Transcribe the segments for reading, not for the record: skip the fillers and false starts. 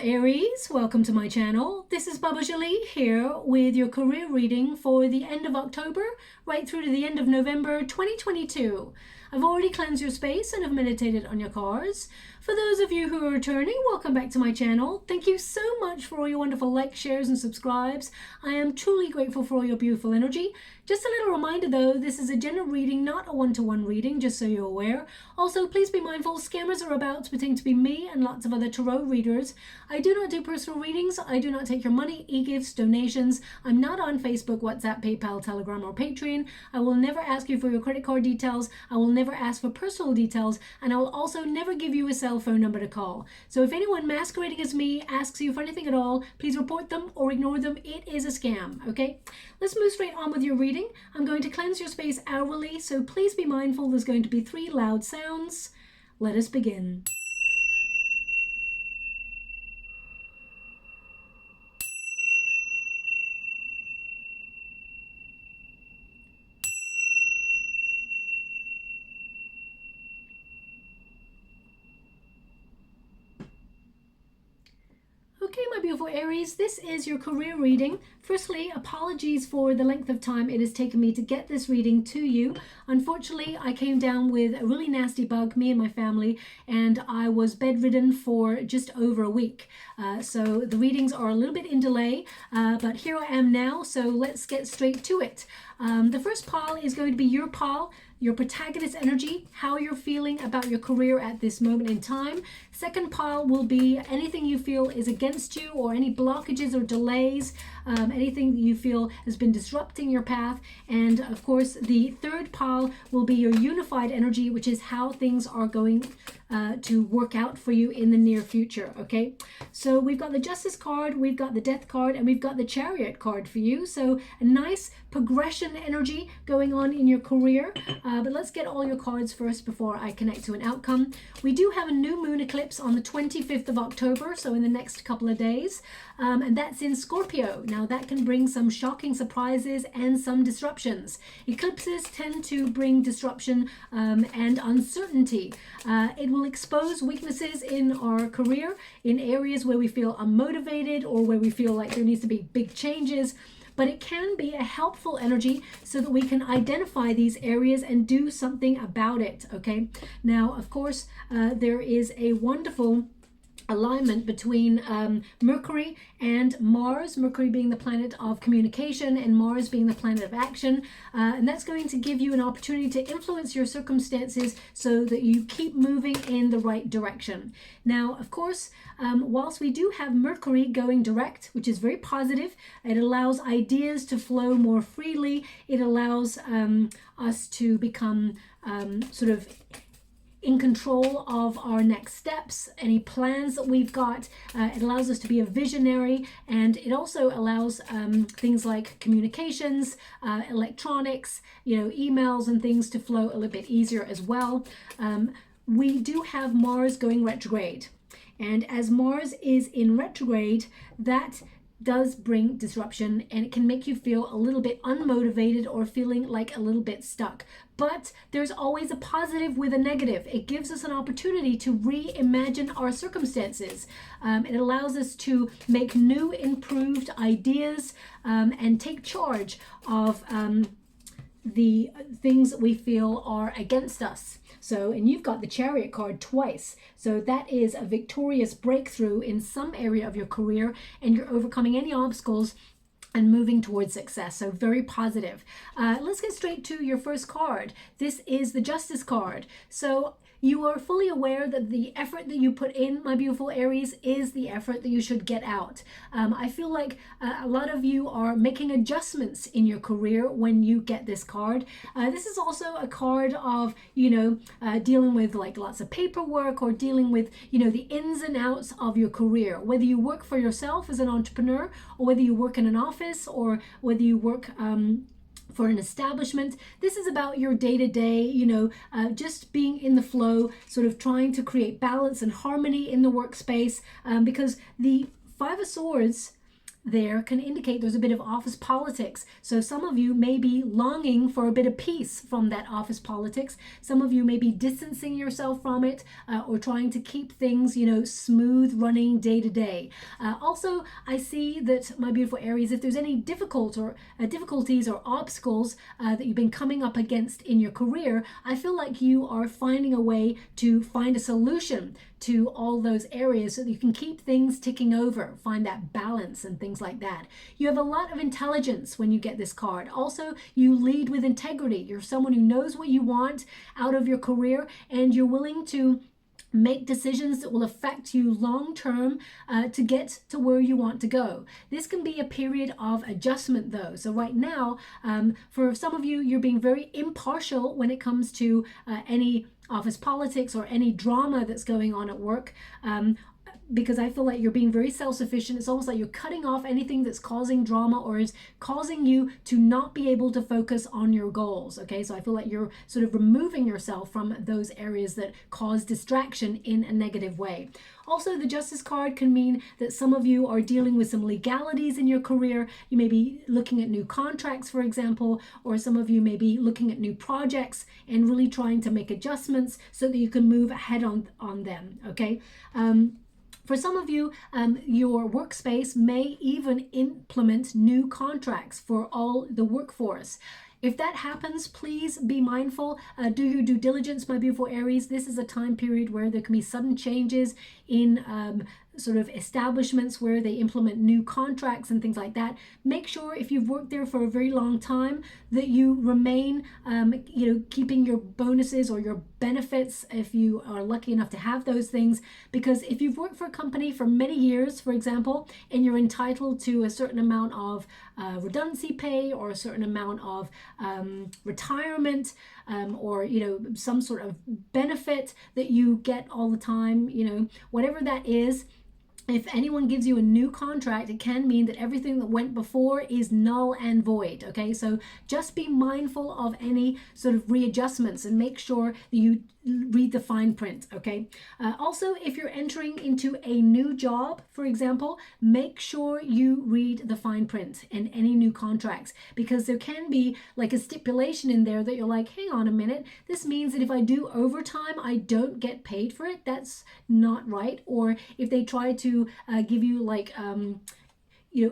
Aries, welcome to my channel. This is Baba Jolie here with your career reading for the end of October right through to the end of November 2022. I've already cleansed your space and have meditated on your cards. For those of you who are returning, welcome back to my channel. Thank you so much for all your wonderful likes, shares and subscribes. I am truly grateful for all your beautiful energy. Just a little reminder though, this is a general reading, not a one-to-one reading, just so you're aware. Also, please be mindful, scammers are about pretending to be me and lots of other tarot readers. I do not do personal readings. I do not take your money, e-gifts, donations. I'm not on Facebook, WhatsApp, PayPal, Telegram or Patreon. I will never ask you for your credit card details. I will never ask for personal details, and I will also never give you a cell phone number to call. So if anyone masquerading as me asks you for anything at all, please report them or ignore them. It is a scam, okay? Let's move straight on with your reading. I'm going to cleanse your space hourly, so please be mindful there's going to be 3 loud sounds. Let us begin. Okay, my beautiful Aries, this is your career reading. Firstly, apologies for the length of time it has taken me to get this reading to you. Unfortunately, I came down with a really nasty bug, me and my family, and I was bedridden for just over a week. So the readings are a little bit in delay, but here I am now, so let's get straight to it. The first pile is going to be your pile, your protagonist energy, how you're feeling about your career at this moment in time. Second pile will be anything you feel is against you or any blockages or delays, anything that you feel has been disrupting your path. And of course, the third pile will be your unified energy, which is how things are going to work out for you in the near future. Okay, so we've got the Justice card, we've got the Death card, and we've got the Chariot card for you. So a nice progression energy going on in your career. But let's get all your cards first before I connect to an outcome. We do have a new moon eclipse on the 25th of October, so in the next couple of days, and that's in Scorpio. Now that can bring some shocking surprises and some disruptions. Eclipses tend to bring disruption and uncertainty. It will expose weaknesses in our career in areas where we feel unmotivated or where we feel like there needs to be big changes. But it can be a helpful energy so that we can identify these areas and do something about it, okay? Now, of course, there is a wonderful alignment between Mercury and Mars, Mercury being the planet of communication and Mars being the planet of action, and that's going to give you an opportunity to influence your circumstances so that you keep moving in the right direction. Now, of course, whilst we do have Mercury going direct, which is very positive, it allows ideas to flow more freely, it allows us to become sort of in control of our next steps, any plans that we've got. It allows us to be a visionary, and it also allows things like communications, electronics, emails and things to flow a little bit easier as well. We do have Mars going retrograde, and as Mars is in retrograde, that does bring disruption, and it can make you feel a little bit unmotivated or feeling like a little bit stuck. But there's always a positive with a negative. It gives us an opportunity to reimagine our circumstances. It allows us to make new, improved ideas and take charge of the things that we feel are against us. So, and you've got the Chariot card twice. So that is a victorious breakthrough in some area of your career, and you're overcoming any obstacles and moving towards success. So very positive. Let's get straight to your first card. This is the Justice card. So you are fully aware that the effort that you put in, my beautiful Aries, is the effort that you should get out. I feel like a lot of you are making adjustments in your career when you get this card. This is also a card of, dealing with like lots of paperwork or dealing with, the ins and outs of your career. Whether you work for yourself as an entrepreneur or whether you work in an office or whether you work for an establishment, this is about your day-to-day, just being in the flow, sort of trying to create balance and harmony in the workspace, because the Five of Swords there can indicate there's a bit of office politics. So some of you may be longing for a bit of peace from that office politics. Some of you may be distancing yourself from it, or trying to keep things, you know, smooth running day to day. Also, I see that, my beautiful Aries, if there's any difficulties or obstacles that you've been coming up against in your career, I feel like you are finding a way to find a solution to all those areas so that you can keep things ticking over, find that balance and things like that. You have a lot of intelligence when you get this card. Also, you lead with integrity. You're someone who knows what you want out of your career, and you're willing to make decisions that will affect you long term to get to where you want to go. This can be a period of adjustment though. So right now, for some of you, you're being very impartial when it comes to any office politics or any drama that's going on at work. Because I feel like you're being very self-sufficient. It's almost like you're cutting off anything that's causing drama or is causing you to not be able to focus on your goals. Okay, so I feel like you're sort of removing yourself from those areas that cause distraction in a negative way. Also, the Justice card can mean that some of you are dealing with some legalities in your career. You may be looking at new contracts, for example, or some of you may be looking at new projects and really trying to make adjustments so that you can move ahead on them. Okay. For some of you, your workspace may even implement new contracts for all the workforce. If that happens, please be mindful. Do your due diligence, my beautiful Aries. This is a time period where there can be sudden changes in sort of establishments where they implement new contracts and things like that. Make sure if you've worked there for a very long time that you remain, keeping your bonuses or your benefits if you are lucky enough to have those things. Because if you've worked for a company for many years, for example, and you're entitled to a certain amount of redundancy pay or a certain amount of retirement, or some sort of benefit that you get all the time, whatever that is. If anyone gives you a new contract, it can mean that everything that went before is null and void. Okay, so just be mindful of any sort of readjustments and make sure that you read the fine print. Okay, also, if you're entering into a new job, for example, make sure you read the fine print in any new contracts, because there can be like a stipulation in there that you're like, hang on a minute, this means that if I do overtime, I don't get paid for it. That's not right. Or if they try to give you like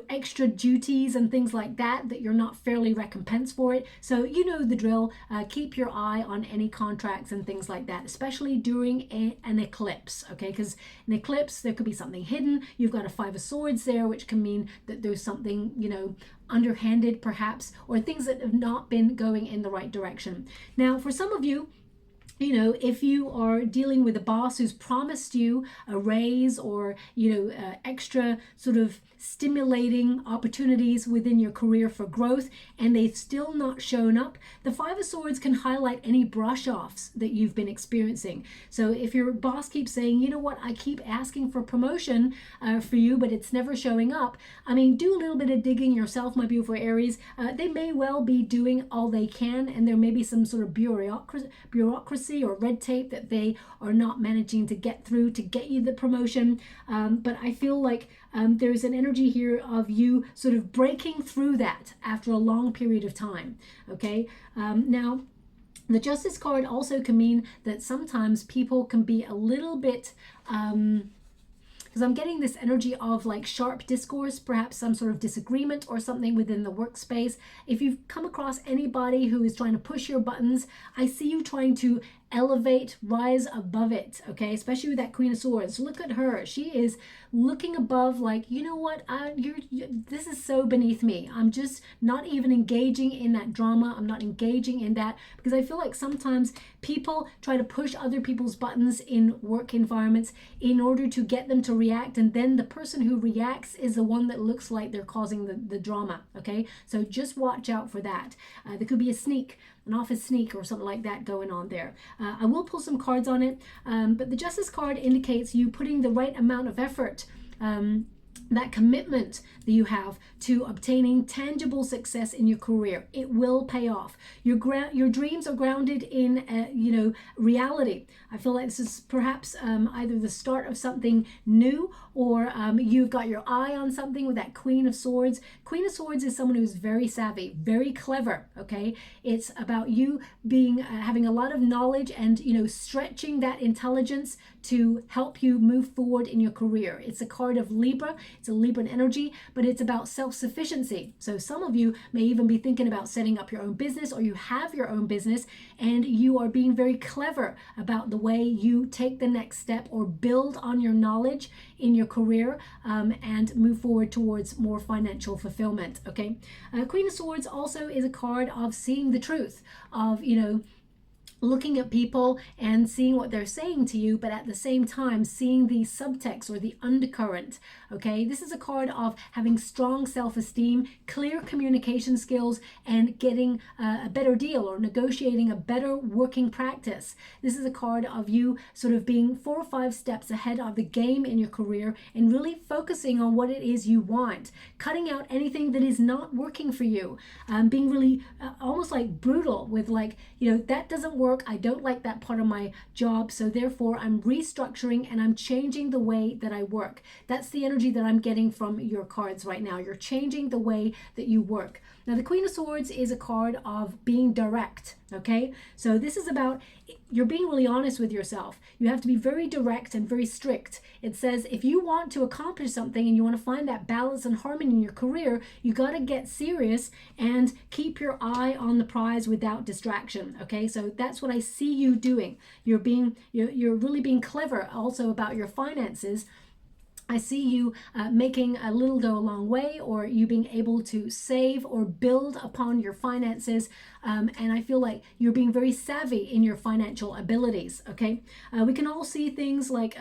extra duties and things like that you're not fairly recompensed for it. So you know the drill. Keep your eye on any contracts and things like that, especially during an eclipse. Okay, because an eclipse, there could be something hidden. You've got a 5 of Swords there, which can mean that there's something underhanded perhaps, or things that have not been going in the right direction. Now, for some of you, if you are dealing with a boss who's promised you a raise or, extra sort of stimulating opportunities within your career for growth, and they've still not shown up, the 5 of Swords can highlight any brush-offs that you've been experiencing. So if your boss keeps saying, you know what, I keep asking for promotion for you, but it's never showing up, I mean, do a little bit of digging yourself, my beautiful Aries. They may well be doing all they can, and there may be some sort of bureaucracy or red tape that they are not managing to get through to get you the promotion. But I feel like there's an energy here of you sort of breaking through that after a long period of time. Okay, now the Justice card also can mean that sometimes people can be a little bit because I'm getting this energy of like sharp discourse, perhaps some sort of disagreement or something within the workspace. If you've come across anybody who is trying to push your buttons, I see you trying to elevate, rise above it, okay? Especially with that Queen of Swords. Look at her. She is looking above, like, you know what? This is so beneath me. I'm just not even engaging in that drama. I'm not engaging in that, because I feel like sometimes people try to push other people's buttons in work environments in order to get them to react, and then the person who reacts is the one that looks like they're causing the drama, okay? So just watch out for that. There could be an office sneak or something like that going on there. I will pull some cards on it, but the Justice card indicates you putting the right amount of effort that commitment that you have to obtaining tangible success in your career. It will pay off. Your dreams are grounded in reality. I feel like this is perhaps either the start of something new, or you've got your eye on something with that Queen of Swords. Queen of Swords is someone who's very savvy, very clever. Okay, it's about you being having a lot of knowledge and stretching that intelligence to help you move forward in your career. It's a card of Libra. It's a Libran energy, but it's about self-sufficiency. So some of you may even be thinking about setting up your own business, or you have your own business, and you are being very clever about the way you take the next step or build on your knowledge in your career and move forward towards more financial fulfillment. Okay, Queen of Swords also is a card of seeing the truth, of looking at people and seeing what they're saying to you, but at the same time seeing the subtext or the undercurrent. Okay, this is a card of having strong self-esteem, clear communication skills, and getting a better deal or negotiating a better working practice. This is a card of you sort of being 4 or 5 steps ahead of the game in your career and really focusing on what it is you want, cutting out anything that is not working for you, being really almost like brutal with that doesn't work. I don't like that part of my job, so therefore I'm restructuring and I'm changing the way that I work. That's the energy that I'm getting from your cards right now. You're changing the way that you work. Now, the Queen of Swords is a card of being direct, okay? So this is about you're being really honest with yourself. You have to be very direct and very strict. It says if you want to accomplish something and you want to find that balance and harmony in your career, you got to get serious and keep your eye on the prize without distraction, okay? So that's what I see you doing. You're really being clever also about your finances. I see you making a little go a long way, or you being able to save or build upon your finances. And I feel like you're being very savvy in your financial abilities, okay? We can all see things like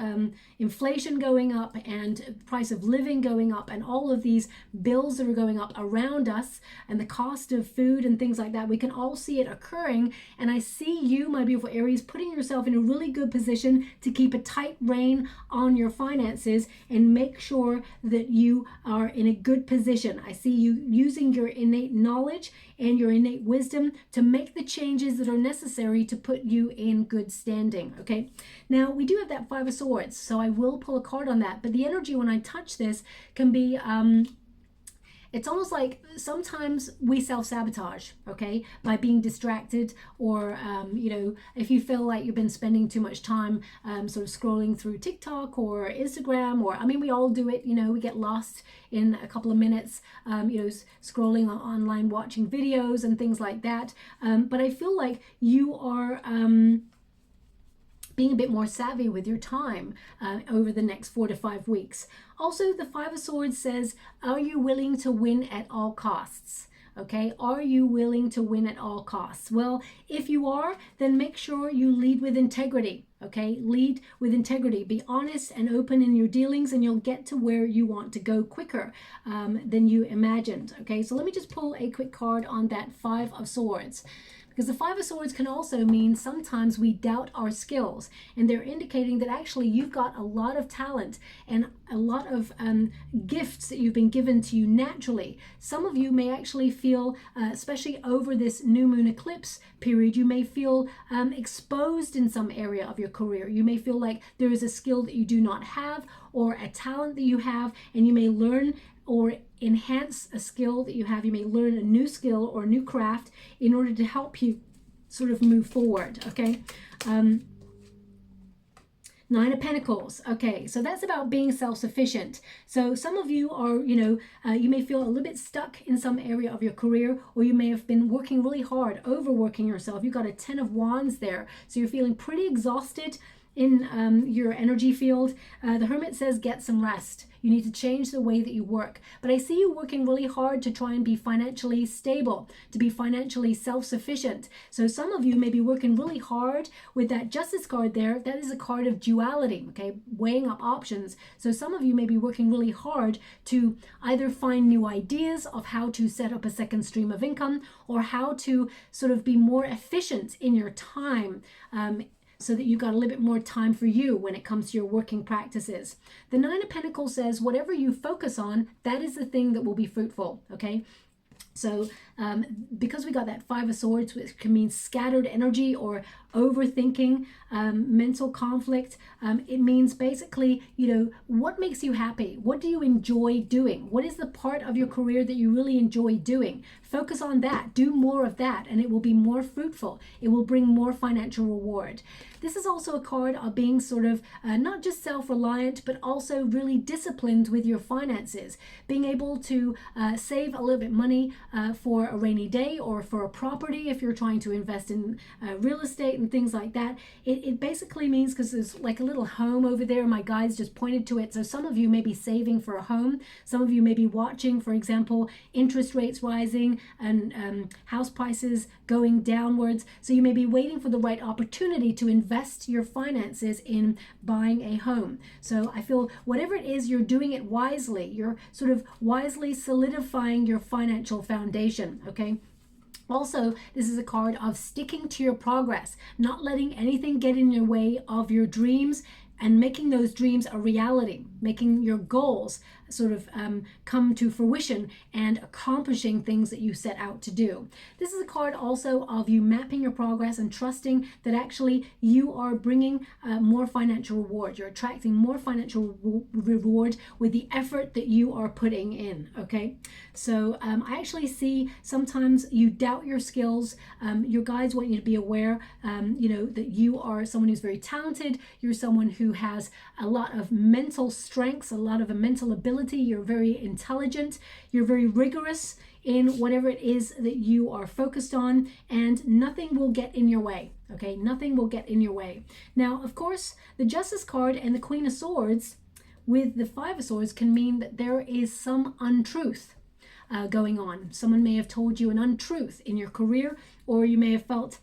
inflation going up and price of living going up and all of these bills that are going up around us and the cost of food and things like that. We can all see it occurring. And I see you, my beautiful Aries, putting yourself in a really good position to keep a tight rein on your finances and make sure that you are in a good position. I see you using your innate knowledge and your innate wisdom to make the changes that are necessary to put you in good standing, okay? Now, we do have that Five of Swords, so I will pull a card on that, but the energy when I touch this can be it's almost like sometimes we self-sabotage, okay, by being distracted, or if you feel like you've been spending too much time sort of scrolling through TikTok or Instagram, or we all do it, we get lost in a couple of minutes scrolling online, watching videos and things like that, but I feel like you are being a bit more savvy with your time over the next 4 to 5 weeks. Also, the Five of Swords says, are you willing to win at all costs? Okay, are you willing to win at all costs? Well, if you are, then make sure you lead with integrity. Okay, lead with integrity. Be honest and open in your dealings, and you'll get to where you want to go quicker than you imagined. Okay, so let me just pull a quick card on that Five of Swords. Because the Five of Swords can also mean sometimes we doubt our skills, and they're indicating that actually you've got a lot of talent and a lot of gifts that you've been given to you naturally. Some of you may actually feel, especially over this new moon eclipse period, you may feel exposed in some area of your career. You may feel like there is a skill that you do not have, or a talent that you have, and you may learn or enhance a skill that you have. You may learn a new skill or a new craft in order to help you sort of move forward, okay? Nine of Pentacles. Okay, so that's about being self-sufficient. So some of you are, you may feel a little bit stuck in some area of your career, or you may have been working really hard, overworking yourself. You've got a 10 of Wands there. So you're feeling pretty exhausted in your energy field. The Hermit says get some rest. You need to change the way that you work. But I see you working really hard to try and be financially stable, to be financially self-sufficient. So some of you may be working really hard with that Justice card there. That is a card of duality, okay, weighing up options. So some of you may be working really hard to either find new ideas of how to set up a second stream of income, or how to sort of be more efficient in your time. so that you've got a little bit more time for you when it comes to your working practices. The Nine of Pentacles says whatever you focus on, that is the thing that will be fruitful, okay? So because we got that Five of Swords, which can mean scattered energy or overthinking, mental conflict, it means basically, you know, what makes you happy? What do you enjoy doing? What is the part of your career that you really enjoy doing? Focus on that, do more of that, and it will be more fruitful. It will bring more financial reward. This is also a card of being sort of not just self-reliant, but also really disciplined with your finances, being able to save a little bit money for a rainy day or for a property if you're trying to invest in real estate and things like that. It basically means, because there's like a little home over there, my guides just pointed to it. So some of you may be saving for a home. Some of you may be watching, for example, interest rates rising and house prices going downwards. So you may be waiting for the right opportunity to invest your finances in buying a home. So I feel whatever it is, you're doing it wisely. You're sort of wisely solidifying your financial foundation, okay? Also, this is a card of sticking to your progress, not letting anything get in your way of your dreams, and making those dreams a reality, making your goals sort of come to fruition and accomplishing things that you set out to do. This is a card also of you mapping your progress and trusting that actually you are bringing more financial reward. You're attracting more financial reward with the effort that you are putting in, okay? So I actually see sometimes you doubt your skills. Your guides want you to be aware, you know, that you are someone who's very talented. You're someone who has a lot of mental strengths, a lot of a mental ability. You're very intelligent. You're very rigorous in whatever it is that you are focused on, and nothing will get in your way, okay? Nothing will get in your way. Now, of course, the Justice card and the Queen of Swords with the Five of Swords can mean that there is some untruth going on. Someone may have told you an untruth in your career, or you may have felt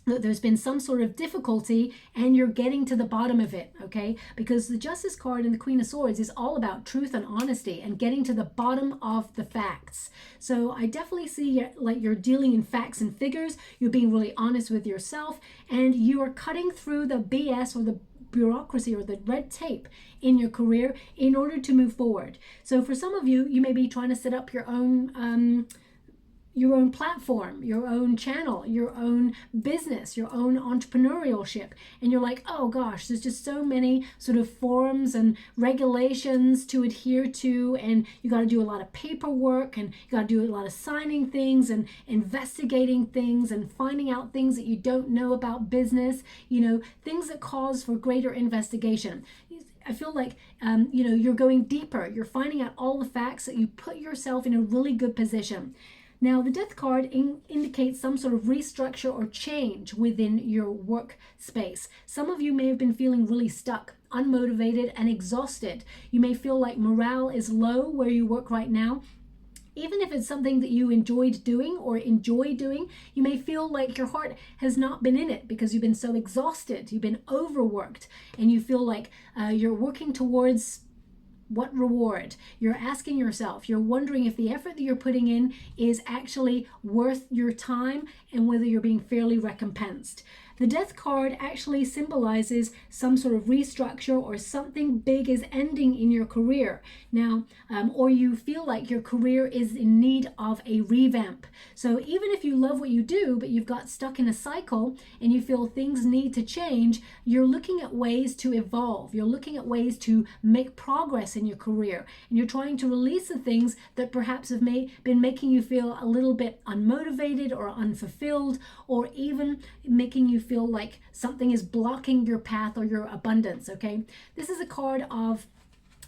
that there's been some sort of difficulty and you're getting to the bottom of it, okay? Because the Justice card and the Queen of Swords is all about truth and honesty and getting to the bottom of the facts. So I definitely see like you're dealing in facts and figures, you're being really honest with yourself, and you are cutting through the BS or the bureaucracy or the red tape in your career in order to move forward. So for some of you, you may be trying to set up your own platform, your own channel, your own business, your own entrepreneurship. And you're like, oh gosh, there's just so many sort of forms and regulations to adhere to. And you got to do a lot of paperwork, and you got to do a lot of signing things and investigating things and finding out things that you don't know about business, you know, things that cause for greater investigation. I feel like, you know, you're going deeper. You're finding out all the facts that you put yourself in a really good position. Now, the Death card indicates some sort of restructure or change within your workspace. Some of you may have been feeling really stuck, unmotivated, and exhausted. You may feel like morale is low where you work right now. Even if it's something that you enjoyed doing or enjoy doing, you may feel like your heart has not been in it because you've been so exhausted, you've been overworked, and you feel like you're working towards what reward? You're asking yourself, you're wondering if the effort that you're putting in is actually worth your time and whether you're being fairly recompensed. The Death card actually symbolizes some sort of restructure or something big is ending in your career now, or you feel like your career is in need of a revamp. So even if you love what you do, but you've got stuck in a cycle and you feel things need to change, you're looking at ways to evolve. You're looking at ways to make progress in your career, and you're trying to release the things that perhaps have been making you feel a little bit unmotivated or unfulfilled, or even making you feel like something is blocking your path or your abundance, okay? This is a card of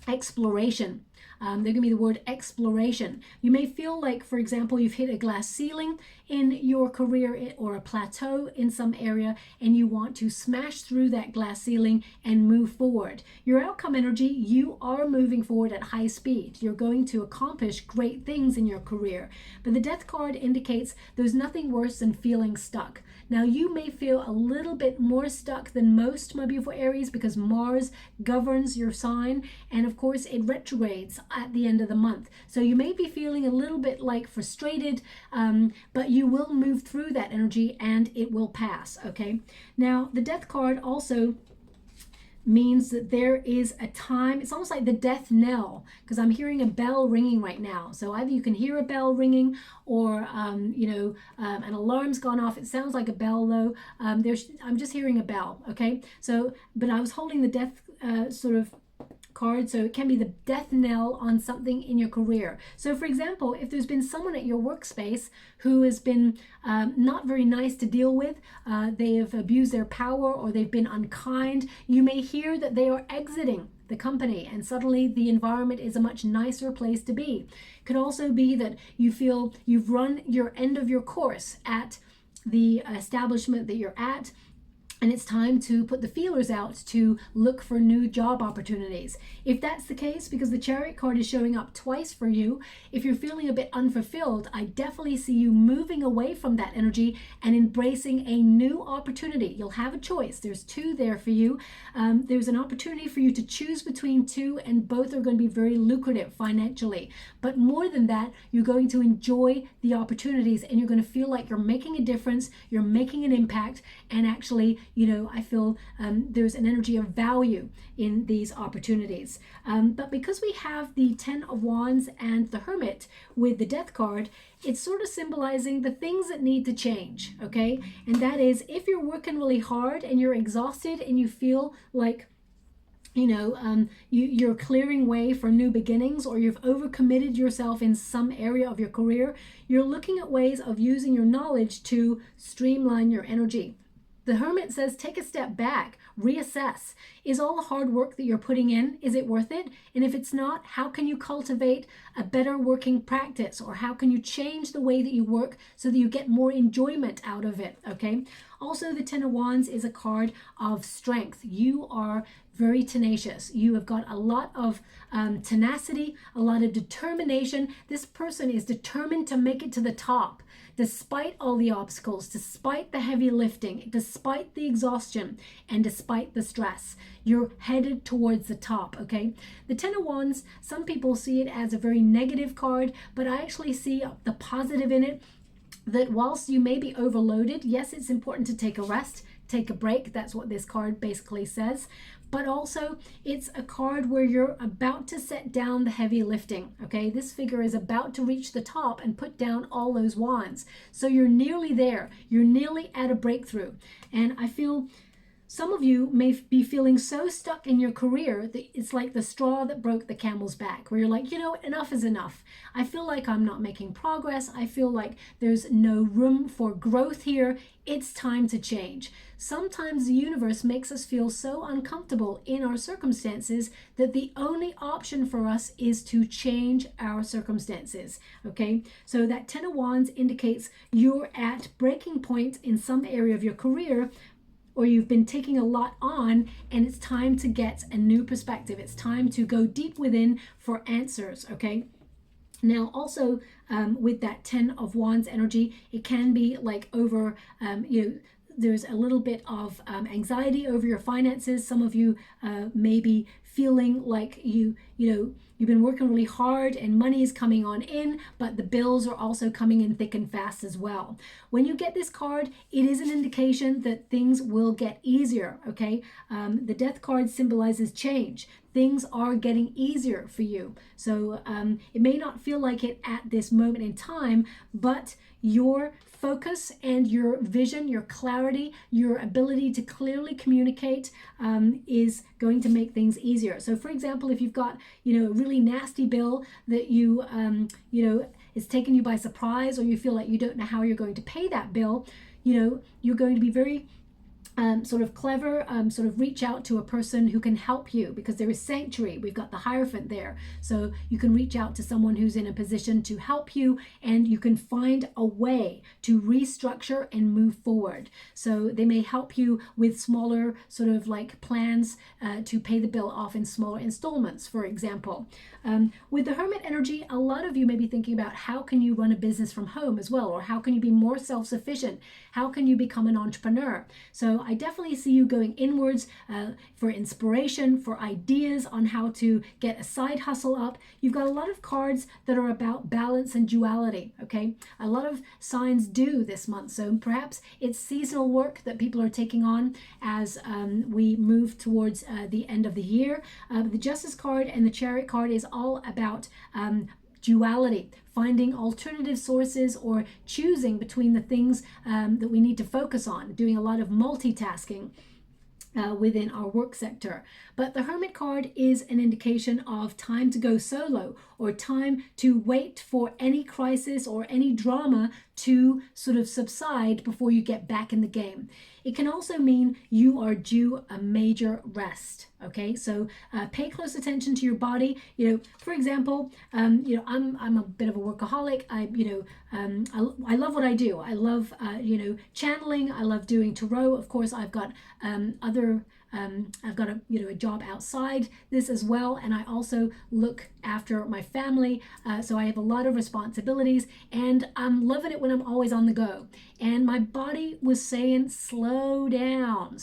exploration. They're going to be the word exploration. You may feel like, for example, you've hit a glass ceiling in your career or a plateau in some area, and you want to smash through that glass ceiling and move forward. Your outcome energy, you are moving forward at high speed. You're going to accomplish great things in your career. But the Death card indicates there's nothing worse than feeling stuck. Now, you may feel a little bit more stuck than most, my beautiful Aries, because Mars governs your sign, and of course it retrogrades dates at the end of the month. So you may be feeling a little bit like frustrated, but you will move through that energy and it will pass, okay? Now, the Death card also means that there is a time, it's almost like the death knell, because I'm hearing a bell ringing right now. So either you can hear a bell ringing or, an alarm's gone off. It sounds like a bell though. I'm just hearing a bell, okay? So, but I was holding the death sort of card, so it can be the death knell on something in your career. So for example, if there's been someone at your workspace who has been not very nice to deal with, they have abused their power or they've been unkind, you may hear that they are exiting the company and suddenly the environment is a much nicer place to be. It could also be that you feel you've run your end of your course at the establishment that you're at, and it's time to put the feelers out to look for new job opportunities. If that's the case, because the Chariot card is showing up twice for you, if you're feeling a bit unfulfilled, I definitely see you moving away from that energy and embracing a new opportunity. You'll have a choice. There's two there for you. There's an opportunity for you to choose between two, and both are going to be very lucrative financially. But more than that, you're going to enjoy the opportunities and you're going to feel like you're making a difference, you're making an impact, and actually, I feel there's an energy of value in these opportunities. But because we have the Ten of Wands and the Hermit with the Death card, it's sort of symbolizing the things that need to change, okay? And that is, if you're working really hard and you're exhausted and you feel like you're clearing way for new beginnings, or you've overcommitted yourself in some area of your career, you're looking at ways of using your knowledge to streamline your energy. The Hermit says, take a step back, reassess. Is all the hard work that you're putting in, is it worth it? And if it's not, how can you cultivate a better working practice? Or how can you change the way that you work so that you get more enjoyment out of it, okay? Also, the Ten of Wands is a card of strength. You are very tenacious. You have got a lot of tenacity, a lot of determination. This person is determined to make it to the top, despite all the obstacles, despite the heavy lifting, despite the exhaustion, and despite the stress. You're headed towards the top, okay? The Ten of Wands, some people see it as a very negative card, but I actually see the positive in it, that whilst you may be overloaded, yes, it's important to take a rest, take a break. That's what this card basically says. But also, it's a card where you're about to set down the heavy lifting, okay? This figure is about to reach the top and put down all those wands. So you're nearly there. You're nearly at a breakthrough. And I feel some of you may be feeling so stuck in your career that it's like the straw that broke the camel's back, where you're like, enough is enough. I feel like I'm not making progress. I feel like there's no room for growth here. It's time to change. Sometimes the universe makes us feel so uncomfortable in our circumstances that the only option for us is to change our circumstances, okay? So that Ten of Wands indicates you're at breaking point in some area of your career, or you've been taking a lot on, and it's time to get a new perspective. It's time to go deep within for answers, okay? Now, also with that Ten of Wands energy, it can be like over, there's a little bit of anxiety over your finances. Some of you may be feeling like you've been working really hard and money is coming on in, but the bills are also coming in thick and fast as well. When you get this card, it is an indication that things will get easier, okay? The Death card symbolizes change. Things are getting easier for you. So it may not feel like it at this moment in time, but your focus and your vision, your clarity, your ability to clearly communicate is going to make things easier. So for example, if you've got, a really nasty bill that is taking you by surprise, or you feel like you don't know how you're going to pay that bill, you're going to be very sort of clever, sort of reach out to a person who can help you, because there is sanctuary. We've got the Hierophant there. So you can reach out to someone who's in a position to help you, and you can find a way to restructure and move forward. So they may help you with smaller sort of like plans to pay the bill off in smaller installments, for example. With the Hermit energy, a lot of you may be thinking about how can you run a business from home as well, or how can you be more self-sufficient? How can you become an entrepreneur? So So I definitely see you going inwards for inspiration, for ideas on how to get a side hustle up. You've got a lot of cards that are about balance and duality, okay? A lot of signs do this month. So perhaps it's seasonal work that people are taking on as we move towards the end of the year. The Justice card and the Chariot card is all about duality, finding alternative sources or choosing between the things that we need to focus on, doing a lot of multitasking within our work sector. But the Hermit card is an indication of time to go solo, or time to wait for any crisis or any drama to sort of subside before you get back in the game. It can also mean you are due a major rest. Okay, so pay close attention to your body. You know, for example, you know, I'm a bit of a workaholic. I love what I do. I love you know, channeling. I love doing tarot. Of course, I've got I've got a job outside this as well, and I also look after my family, so I have a lot of responsibilities, and I'm loving it when I'm always on the go. And my body was saying slow down,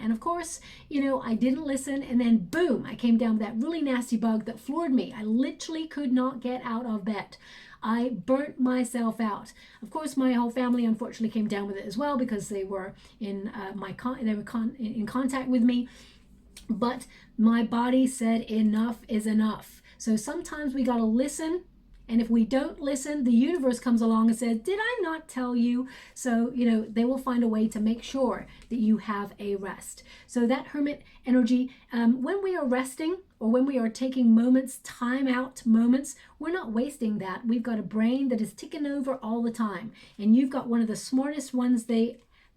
and of course, you know, I didn't listen, and then boom, I came down with that really nasty bug that floored me. I literally could not get out of bed. I burnt myself out. Of course, my whole family unfortunately came down with it as well, because they were in in contact with me. But my body said enough is enough. So sometimes we got to listen. And if we don't listen, the universe comes along and says, did I not tell you? So, you know, they will find a way to make sure that you have a rest. So that Hermit energy, when we are resting, or when we are taking moments, time out moments, we're not wasting that. We've got a brain that is ticking over all the time. And you've got one of the smartest ones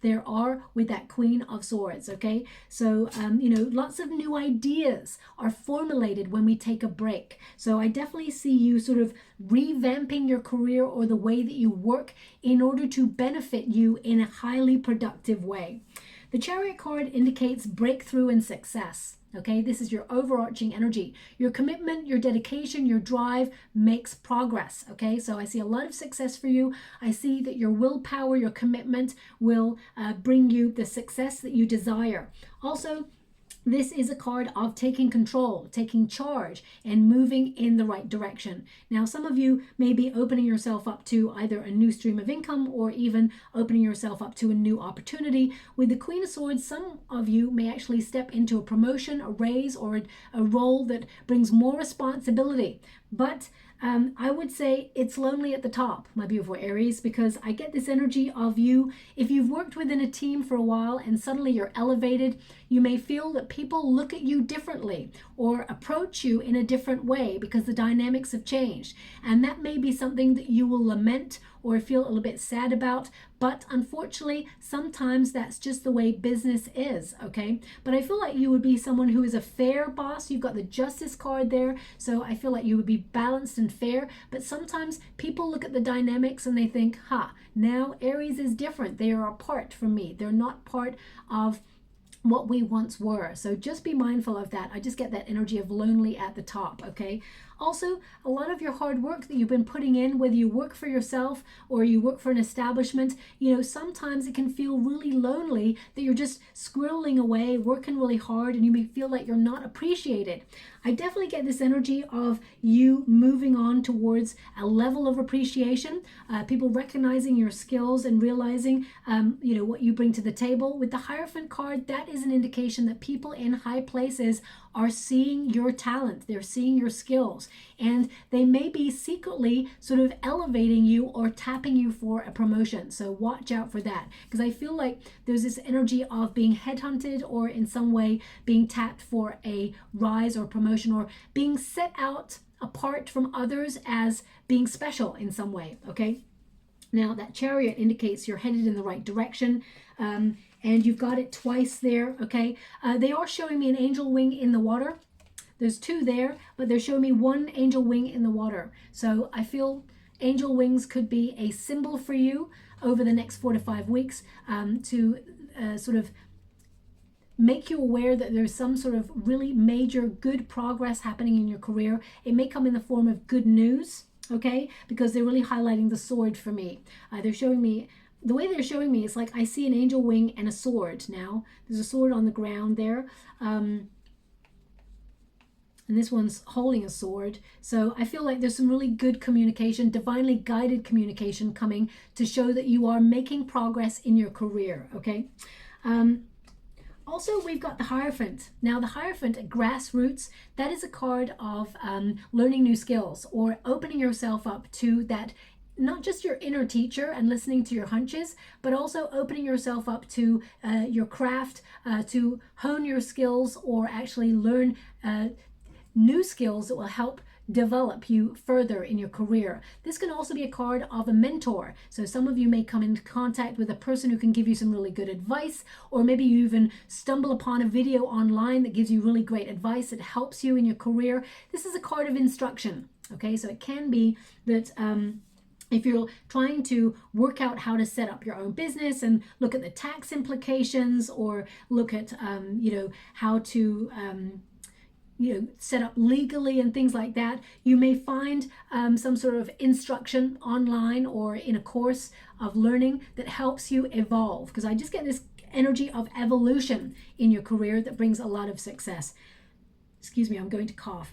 there are with that Queen of Swords, okay? So, you know, lots of new ideas are formulated when we take a break. So I definitely see you sort of revamping your career or the way that you work in order to benefit you in a highly productive way. The Chariot card indicates breakthrough and success. Okay, this is your overarching energy. Your commitment, your dedication, your drive makes progress. Okay, so I see a lot of success for you. I see that your willpower, your commitment will bring you the success that you desire. Also, this is a card of taking control, taking charge, and moving in the right direction. Now, some of you may be opening yourself up to either a new stream of income or even opening yourself up to a new opportunity. With the Queen of Swords, some of you may actually step into a promotion, a raise, or a role that brings more responsibility. But I would say it's lonely at the top, my beautiful Aries, because I get this energy of you. If you've worked within a team for a while and suddenly you're elevated, you may feel that people look at you differently or approach you in a different way because the dynamics have changed. And that may be something that you will lament or feel a little bit sad about, but unfortunately, sometimes that's just the way business is, okay? But I feel like you would be someone who is a fair boss. You've got the Justice card there, so I feel like you would be balanced and fair, but sometimes people look at the dynamics and they think, now Aries is different. They are apart from me. They're not part of what we once were. So just be mindful of that. I just get that energy of lonely at the top, okay? Also, a lot of your hard work that you've been putting in, whether you work for yourself or you work for an establishment, you know, sometimes it can feel really lonely that you're just squirreling away, working really hard, and you may feel like you're not appreciated. I definitely get this energy of you moving on towards a level of appreciation, people recognizing your skills and realizing, you know, what you bring to the table. With the Hierophant card, that is an indication that people in high places are seeing your talent, they're seeing your skills, and they may be secretly sort of elevating you or tapping you for a promotion. So watch out for that, because I feel like there's this energy of being headhunted or in some way being tapped for a rise or promotion, or being set out apart from others as being special in some way, okay? Now, that Chariot indicates you're headed in the right direction, and you've got it twice there, okay? They are showing me an angel wing in the water. There's two there, but they're showing me one angel wing in the water. So I feel angel wings could be a symbol for you over the next 4 to 5 weeks to sort of make you aware that there's some sort of really major good progress happening in your career. It may come in the form of good news, okay? Because they're really highlighting the sword for me. They're showing me the way they're showing me, it's like I see an angel wing and a sword now. There's a sword on the ground there. And this one's holding a sword. So I feel like there's some really good communication, divinely guided communication coming to show that you are making progress in your career, okay? Also, we've got the Hierophant. Now, the Hierophant at Grassroots, that is a card of learning new skills or opening yourself up to that, not just your inner teacher and listening to your hunches, but also opening yourself up to your craft, to hone your skills or actually learn new skills that will help develop you further in your career. This can also be a card of a mentor. So some of you may come into contact with a person who can give you some really good advice, or maybe you even stumble upon a video online that gives you really great advice that helps you in your career. This is a card of instruction. Okay, so it can be that if you're trying to work out how to set up your own business and look at the tax implications, or look at how to set up legally and things like that, you may find some sort of instruction online or in a course of learning that helps you evolve, because I just get this energy of evolution in your career that brings a lot of success. Excuse me, I'm going to cough.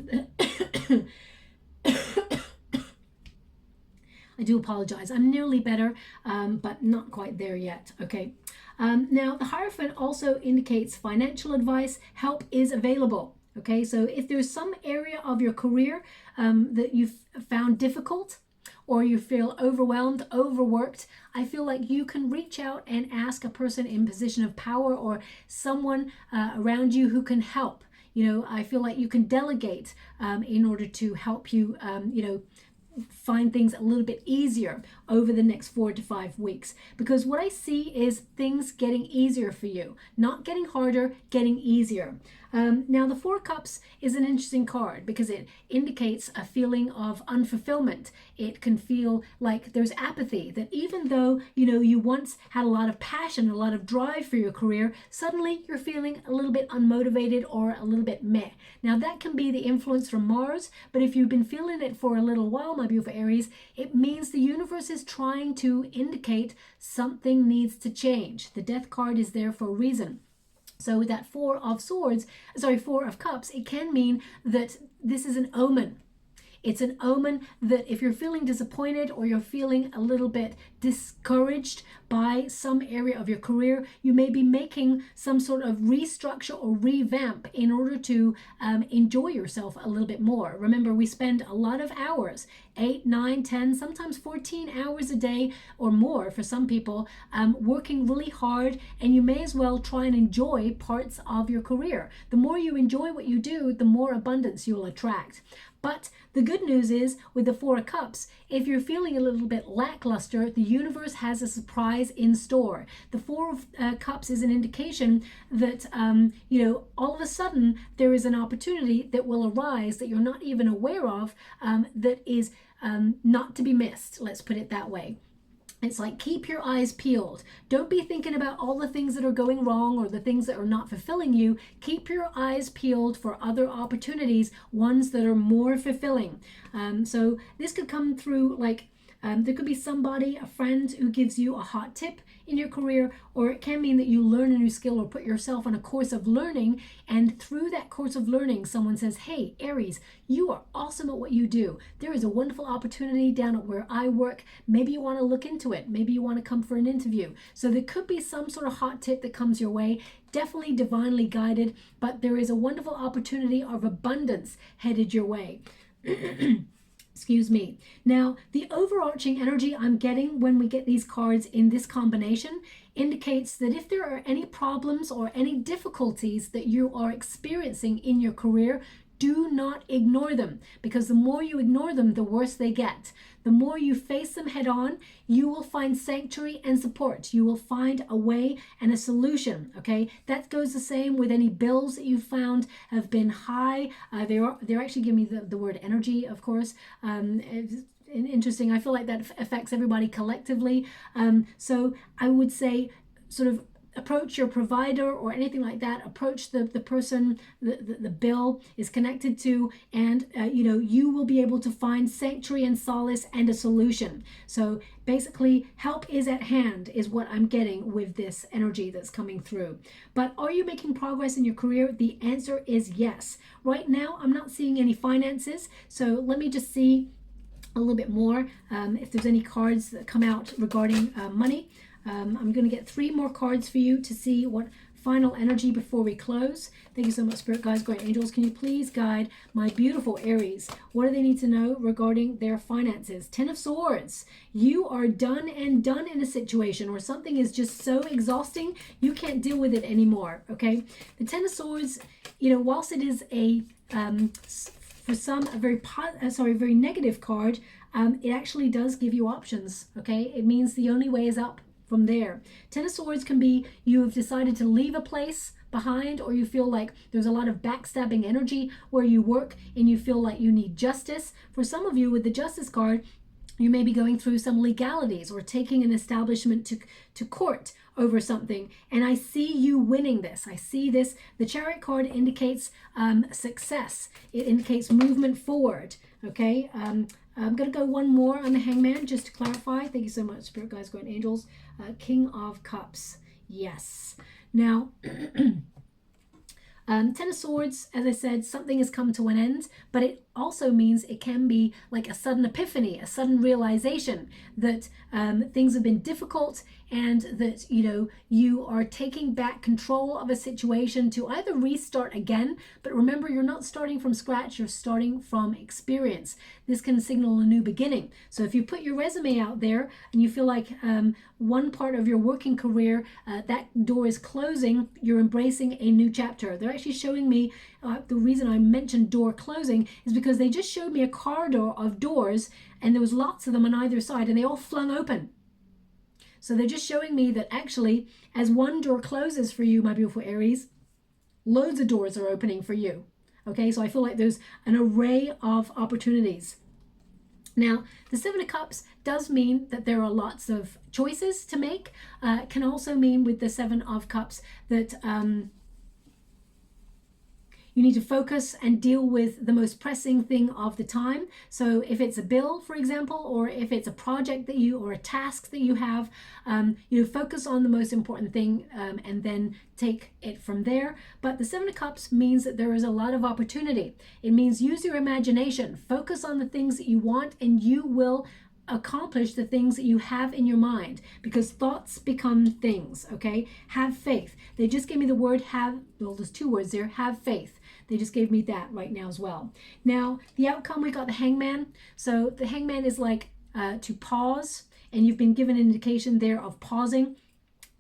I do apologize. I'm nearly better, but not quite there yet. Okay. Now, the Hierophant also indicates financial advice. Help is available. Okay, so if there's some area of your career that you've found difficult, or you feel overwhelmed, overworked, I feel like you can reach out and ask a person in position of power or someone around you who can help. I feel like you can delegate in order to help you, find things a little bit easier over the next 4 to 5 weeks, because what I see is things getting easier for you, not getting harder, getting easier. Now, the Four of Cups is an interesting card because it indicates a feeling of unfulfillment. It can feel like there's apathy, that even though, you once had a lot of passion, a lot of drive for your career, suddenly you're feeling a little bit unmotivated or a little bit meh. Now, that can be the influence from Mars, but if you've been feeling it for a little while, my beautiful Aries, it means the universe is trying to indicate something needs to change. The Death card is there for a reason. So with that Four of Cups, it can mean that this is an omen. It's an omen that if you're feeling disappointed or you're feeling a little bit discouraged by some area of your career, you may be making some sort of restructure or revamp in order to enjoy yourself a little bit more. Remember, we spend a lot of hours, 8, 9, 10, sometimes 14 hours a day or more for some people, working really hard, and you may as well try and enjoy parts of your career. The more you enjoy what you do, the more abundance you'll attract. But the good news is, with the Four of Cups, if you're feeling a little bit lackluster, the universe has a surprise in store. The Four of Cups is an indication that, all of a sudden there is an opportunity that will arise that you're not even aware of, that is not to be missed. Let's put it that way. It's like, keep your eyes peeled. Don't be thinking about all the things that are going wrong or the things that are not fulfilling you. Keep your eyes peeled for other opportunities, ones that are more fulfilling. So this could come through there could be somebody, a friend, who gives you a hot tip in your career, or it can mean that you learn a new skill or put yourself on a course of learning, and through that course of learning, someone says, hey, Aries, you are awesome at what you do. There is a wonderful opportunity down at where I work. Maybe you want to look into it. Maybe you want to come for an interview. So there could be some sort of hot tip that comes your way, definitely divinely guided, but there is a wonderful opportunity of abundance headed your way. Excuse me. Now, the overarching energy I'm getting when we get these cards in this combination indicates that if there are any problems or any difficulties that you are experiencing in your career, do not ignore them, because the more you ignore them, the worse they get. The more you face them head on, you will find sanctuary and support. You will find a way and a solution, okay? That goes the same with any bills that you found have been high. They're actually giving me the word energy, of course. It's interesting. I feel like that affects everybody collectively. So I would say sort of approach your provider or anything like that. Approach the person the bill is connected to, and you know, you will be able to find sanctuary and solace and a solution. So basically, help is at hand is what I'm getting with this energy that's coming through. But are you making progress in your career? The answer is yes. Right now, I'm not seeing any finances. So let me just see a little bit more if there's any cards that come out regarding money. I'm going to get 3 more cards for you to see what final energy before we close. Thank you so much, Spirit Guides, Great Angels. Can you please guide my beautiful Aries? What do they need to know regarding their finances? 10 of Swords. You are done and done in a situation where something is just so exhausting, you can't deal with it anymore, okay? The 10 of Swords, you know, whilst it is a, for some, a very negative card, it actually does give you options, okay? It means the only way is up from there. 10 of Swords can be you have decided to leave a place behind, or you feel like there's a lot of backstabbing energy where you work and you feel like you need justice. For some of you with the Justice card, you may be going through some legalities or taking an establishment to court over something, and I see you winning this. I see this. The Chariot card indicates success. It indicates movement forward, okay? I'm going to go one more on the Hangman just to clarify. Thank you so much, Spirit Guides, Great Angels. King of Cups. Yes. Now, 10 of Swords, as I said, something has come to an end, but it also means it can be like a sudden epiphany, a sudden realization that things have been difficult, and that, you know, you are taking back control of a situation to either restart again, but remember, you're not starting from scratch, you're starting from experience. This can signal a new beginning. So if you put your resume out there and you feel like one part of your working career, that door is closing, you're embracing a new chapter. They're actually showing me, the reason I mentioned door closing is because they just showed me a corridor of doors, and there was lots of them on either side, and they all flung open. So they're just showing me that actually, as one door closes for you, my beautiful Aries, loads of doors are opening for you. Okay, so I feel like there's an array of opportunities. Now, the 7 of Cups does mean that there are lots of choices to make. It can also mean with the 7 of Cups that you need to focus and deal with the most pressing thing of the time. So if it's a bill, for example, or if it's a project that you, or a task that you have, you know, focus on the most important thing and then take it from there. But the 7 of Cups means that there is a lot of opportunity. It means use your imagination, focus on the things that you want, and you will accomplish the things that you have in your mind, because thoughts become things, okay? Have faith. They just gave me the word have, well, there's 2 words there, have faith. They just gave me that right now as well. Now, the outcome, we got the Hangman. So the Hangman is like to pause, and you've been given an indication there of pausing,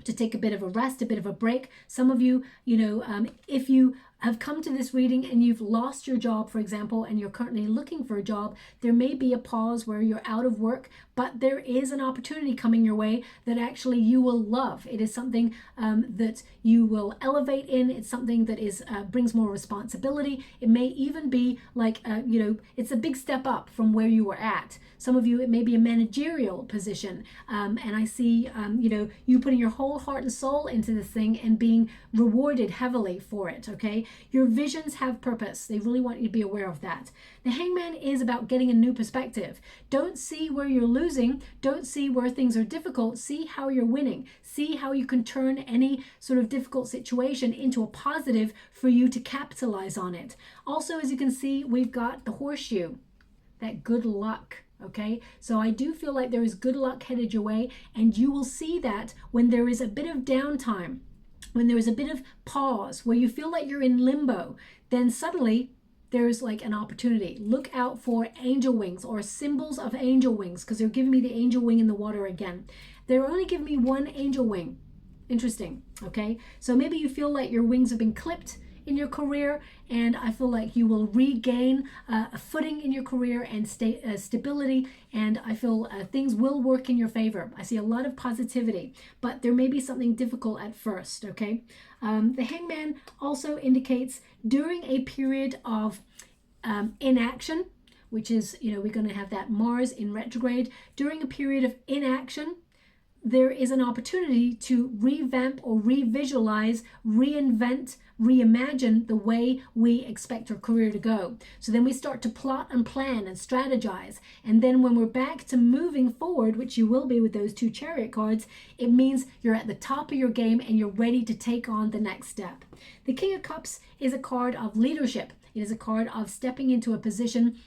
to take a bit of a rest, a bit of a break. Some of you, you know, if you have come to this reading and you've lost your job, for example, and you're currently looking for a job, there may be a pause where you're out of work, but there is an opportunity coming your way that actually you will love. It is something that you will elevate in. It's something that is brings more responsibility. It may even be like, you know, it's a big step up from where you were at. Some of you, it may be a managerial position. And I see, you know, you putting your whole heart and soul into this thing and being rewarded heavily for it, okay? Your visions have purpose. They really want you to be aware of that. The Hangman is about getting a new perspective. Don't see where you're losing. Don't see where things are difficult. See how you're winning. See how you can turn any sort of difficult situation into a positive for you to capitalize on it. Also, as you can see, we've got the Horseshoe, that good luck. Okay, so I do feel like there is good luck headed your way, and you will see that when there is a bit of downtime, when there is a bit of pause, where you feel like you're in limbo, then suddenly there's like an opportunity. Look out for angel wings or symbols of angel wings, because they're giving me the angel wing in the water again. They're only giving me one angel wing. Interesting. Okay, so maybe you feel like your wings have been clipped in your career, and I feel like you will regain a footing in your career and stability, and I feel things will work in your favor. I see a lot of positivity, but there may be something difficult at first, okay? The Hangman also indicates during a period of inaction, which is, you know, we're going to have that Mars in retrograde. During a period of inaction, there is an opportunity to revamp or revisualize, reinvent, reimagine the way we expect our career to go. So then we start to plot and plan and strategize. And then when we're back to moving forward, which you will be with those 2 Chariot cards, it means you're at the top of your game and you're ready to take on the next step. The King of Cups is a card of leadership. It is a card of stepping into a position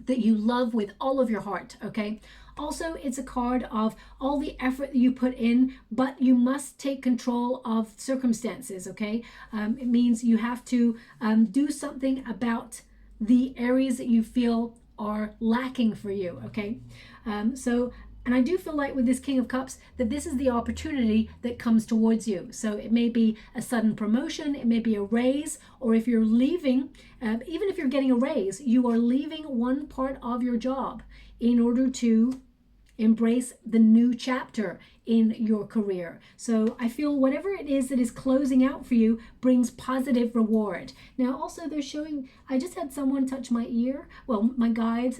that you love with all of your heart, okay? Also, it's a card of all the effort that you put in, but you must take control of circumstances, okay? It means you have to do something about the areas that you feel are lacking for you, okay? And I do feel like with this King of Cups that this is the opportunity that comes towards you. So it may be a sudden promotion, it may be a raise, or if you're leaving, even if you're getting a raise, you are leaving one part of your job in order to embrace the new chapter in your career. So I feel whatever it is that is closing out for you brings positive reward. Now also they're showing, I just had someone touch my ear, well my guide,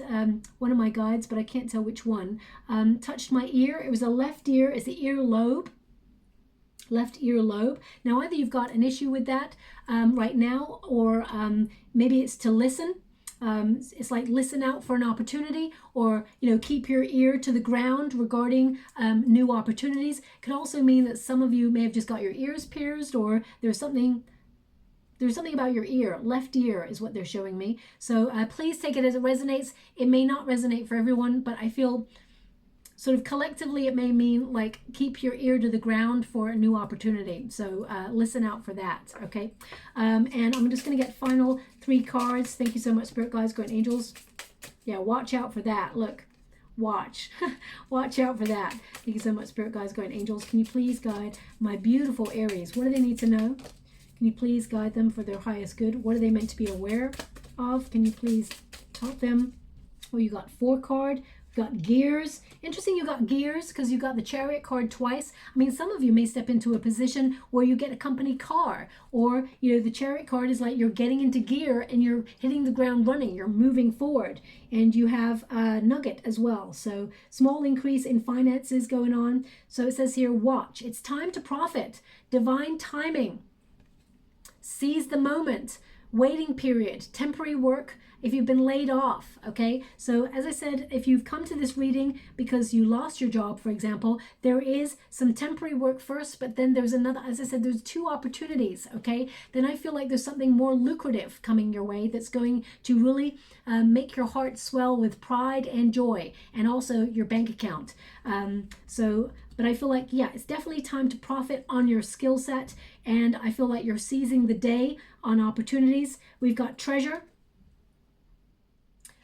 one of my guides, but I can't tell which one, touched my ear. It was a left ear, it's the ear lobe. Left ear lobe. Now either you've got an issue with that right now, or maybe it's to listen. It's like listen out for an opportunity, or keep your ear to the ground regarding new opportunities. Could also mean that some of you may have just got your ears pierced, or there's something about your ear. Left ear is what they're showing me. So please take it as it resonates. It may not resonate for everyone, but I feel sort of collectively it may mean like keep your ear to the ground for a new opportunity. So listen out for that, okay? And I'm just going to get final 3 cards. Thank you so much, Spirit Guides, Guardian Angels. Yeah, watch out for that. Look, watch. Watch out for that. Thank you so much, Spirit Guides, Guardian Angels. Can you please guide my beautiful Aries? What do they need to know? Can you please guide them for their highest good? What are they meant to be aware of? Can you please help them? Oh, you got 4 card. Got gears. Interesting you got gears because you got the Chariot card twice. I mean, some of you may step into a position where you get a company car, or the Chariot card is like you're getting into gear and you're hitting the ground running, you're moving forward, and you have a nugget as well. So small increase in finances going on. So it says here, watch, it's time to profit, divine timing, seize the moment, waiting period, temporary work, if you've been laid off, okay? So as I said, if you've come to this reading because you lost your job, for example, there is some temporary work first, but then there's another, as I said, there's 2 opportunities, okay? Then I feel like there's something more lucrative coming your way that's going to really make your heart swell with pride and joy, and also your bank account. But I feel like, yeah, it's definitely time to profit on your skill set, and I feel like you're seizing the day on opportunities. We've got treasure.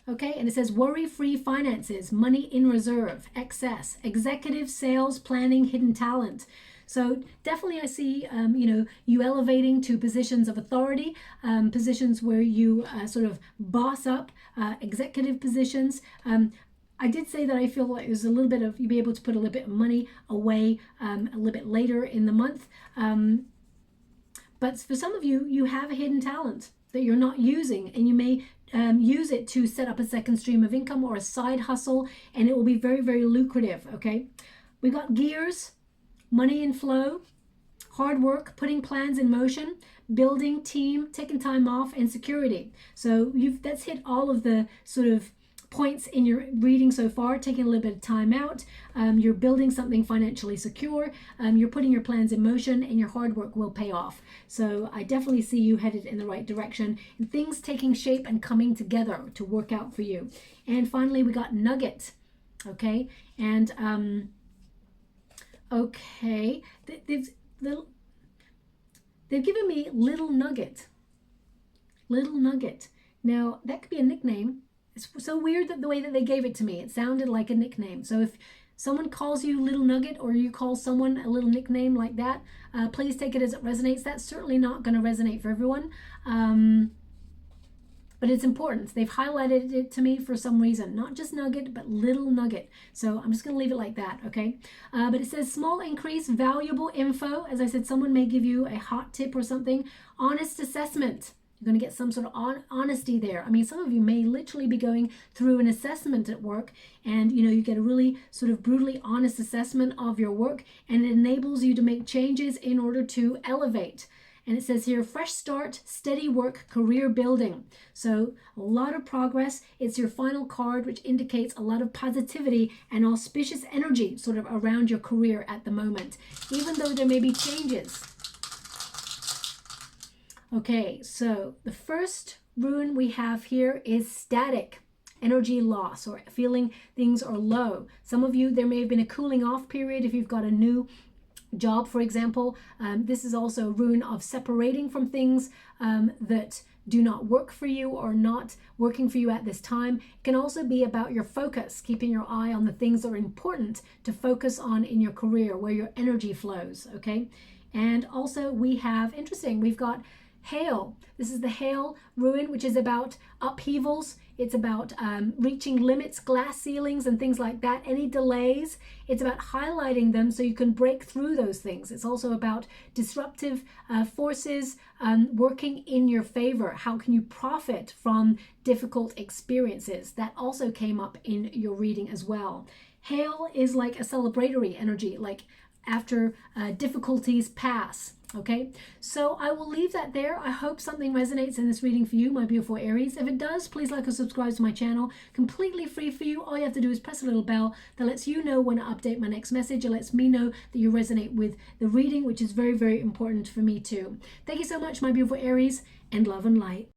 Okay, and it says worry-free finances, money in reserve, excess, executive sales, planning, hidden talent. So definitely I see, you elevating to positions of authority, positions where you sort of boss up, executive positions. I did say that I feel like there's a little bit of, you'll be able to put a little bit of money away a little bit later in the month. But for some of you, you have a hidden talent that you're not using, and you may use it to set up a second stream of income or a side hustle, and it will be very, very lucrative, okay? We got gears, money in flow, hard work, putting plans in motion, building team, taking time off, and security. So that's hit all of the sort of points in your reading so far, taking a little bit of time out, you're building something financially secure, you're putting your plans in motion, and your hard work will pay off. So I definitely see you headed in the right direction, and things taking shape and coming together to work out for you. And finally, we got nugget, okay? And okay, they've given me little nugget. Little nugget. Now that could be a nickname. It's so weird that the way that they gave it to me, it sounded like a nickname. So if someone calls you Little Nugget, or you call someone a little nickname like that, please take it as it resonates. That's certainly not going to resonate for everyone. But it's important. They've highlighted it to me for some reason. Not just nugget, but little nugget. So I'm just going to leave it like that, okay? But it says small increase, valuable info. As I said, someone may give you a hot tip or something. Honest assessment. You're going to get some sort of honesty there. I mean, some of you may literally be going through an assessment at work, and you get a really sort of brutally honest assessment of your work, and it enables you to make changes in order to elevate. And it says here, fresh start, steady work, career building. So a lot of progress. It's your final card, which indicates a lot of positivity and auspicious energy sort of around your career at the moment, even though there may be changes. Okay, so the first rune we have here is static. Energy loss, or feeling things are low. Some of you, there may have been a cooling off period if you've got a new job, for example. This is also a rune of separating from things that do not work for you or not working for you at this time. It can also be about your focus, keeping your eye on the things that are important to focus on in your career, where your energy flows, okay? And also we have, interesting, we've got hail. This is the hail rune, which is about upheavals. It's about reaching limits, glass ceilings and things like that. Any delays, it's about highlighting them so you can break through those things. It's also about disruptive forces working in your favor. How can you profit from difficult experiences? That also came up in your reading as well. Hail is like a celebratory energy, like after difficulties pass. Okay, so I will leave that there. I hope something resonates in this reading for you, my beautiful Aries. If it does, please like or subscribe to my channel. Completely free for you. All you have to do is press a little bell that lets you know when I update my next message. It lets me know that you resonate with the reading, which is very, very important for me too. Thank you so much, my beautiful Aries, and love and light.